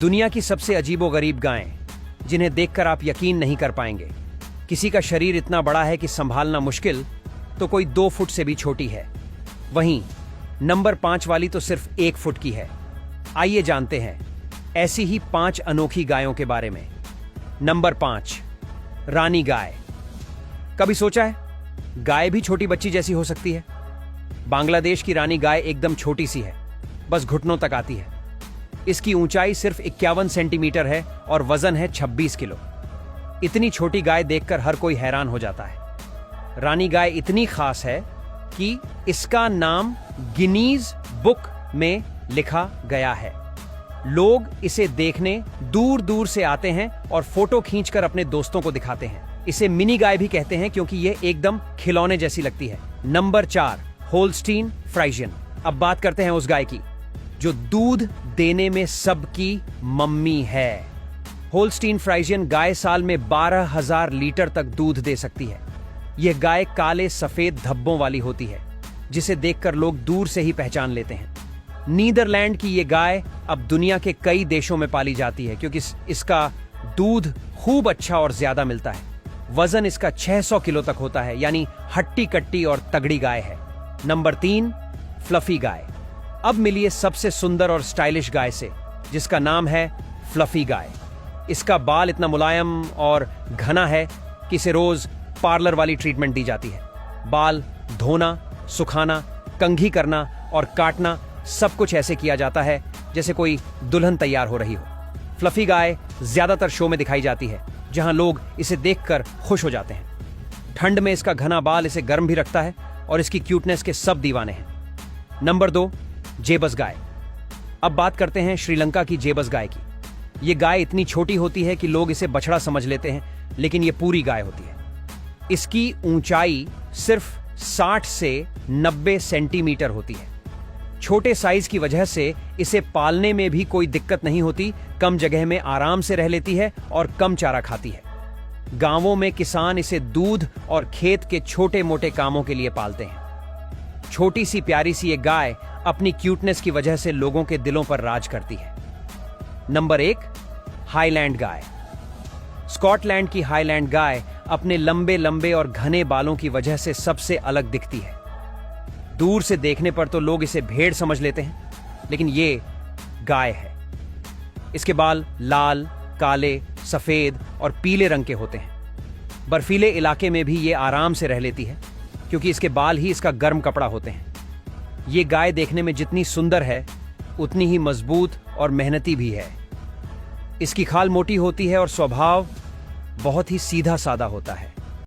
दुनिया की सबसे अजीबोगरीब गायें, जिन्हें देखकर आप यकीन नहीं कर पाएंगे। किसी का शरीर इतना बड़ा है कि संभालना मुश्किल, तो कोई 2 फुट से भी छोटी है। वहीं नंबर 5 वाली तो सिर्फ 1 फुट की है। आइए जानते हैं ऐसी ही 5 अनोखी गायों के बारे में। नंबर 5, रानी गाय। कभी सोचा है गाय भी छोटी बच्ची जैसी हो सकती है? बांग्लादेश की रानी गाय एकदम छोटी सी है, बस घुटनों तक आती है। इसकी ऊंचाई सिर्फ 51 सेंटीमीटर है और वजन है 26 किलो। इतनी छोटी गाय देखकर हर कोई हैरान हो जाता है। रानी गाय इतनी खास है कि इसका नाम गिनीज बुक में लिखा गया है। लोग इसे देखने दूर दूर से आते हैं और फोटो खींचकर अपने दोस्तों को दिखाते हैं। इसे मिनी गाय भी कहते हैं क्योंकि यह एकदम खिलौने जैसी लगती है। Number 4, Holstein Friesian. अब बात करते हैं उस गाय की जो दूध देने में सबकी मम्मी है। होल्स्टीन फ्राइजियन गाय साल में 12,000 लीटर तक दूध दे सकती है। यह गाय काले सफेद धब्बों वाली होती है, जिसे देखकर लोग दूर से ही पहचान लेते हैं। नीदरलैंड की यह गाय अब दुनिया के कई देशों में पाली जाती है क्योंकि इसका दूध खूब अच्छा और ज्यादा मिलता है। वजन इसका 600 किलो तक होता है, यानी हट्टी कट्टी और तगड़ी गाय है। नंबर 3, फ्लफी गाय। अब मिलिए सबसे सुंदर और स्टाइलिश गाय से, जिसका नाम है फ्लफी गाय। इसका बाल इतना मुलायम और घना है कि इसे रोज पार्लर वाली ट्रीटमेंट दी जाती है। बाल धोना, सुखाना, कंघी करना और काटना सब कुछ ऐसे किया जाता है जैसे कोई दुल्हन तैयार हो रही हो। फ्लफी गाय ज्यादातर शो में दिखाई जाती है, जहां लोग इसे देखकर खुश हो जाते हैं। ठंड में इसका घना बाल इसे गर्म भी रखता है और इसकी क्यूटनेस के सब दीवाने हैं। नंबर 2, जेबस गाय। अब बात करते हैं श्रीलंका की जेबस गाय की। यह गाय इतनी छोटी होती है कि लोग इसे बछड़ा समझ लेते हैं, लेकिन यह पूरी गाय होती है। इसकी ऊंचाई सिर्फ 60 से 90 सेंटीमीटर होती है। छोटे साइज की वजह से इसे पालने में भी कोई दिक्कत नहीं होती। कम जगह में आराम से रह लेती है और कम चारा खाती है। गांवों में किसान इसे दूध और खेत के छोटे मोटे कामों के लिए पालते हैं। छोटी सी प्यारी सी ये गाय अपनी क्यूटनेस की वजह से लोगों के दिलों पर राज करती है। नंबर 1, हाईलैंड गाय। स्कॉटलैंड की हाईलैंड गाय अपने लंबे लंबे और घने बालों की वजह से सबसे अलग दिखती है। दूर से देखने पर तो लोग इसे भेड़ समझ लेते हैं, लेकिन ये गाय है। इसके बाल लाल, काले, सफेद और पीले रंग के होते हैं। बर्फीले इलाके में भी ये आराम से रह लेती है क्योंकि इसके बाल ही इसका गर्म कपड़ा होते हैं। ये गाय देखने में जितनी सुंदर है, उतनी ही मजबूत और मेहनती भी है। इसकी खाल मोटी होती है और स्वभाव बहुत ही सीधा सादा होता है।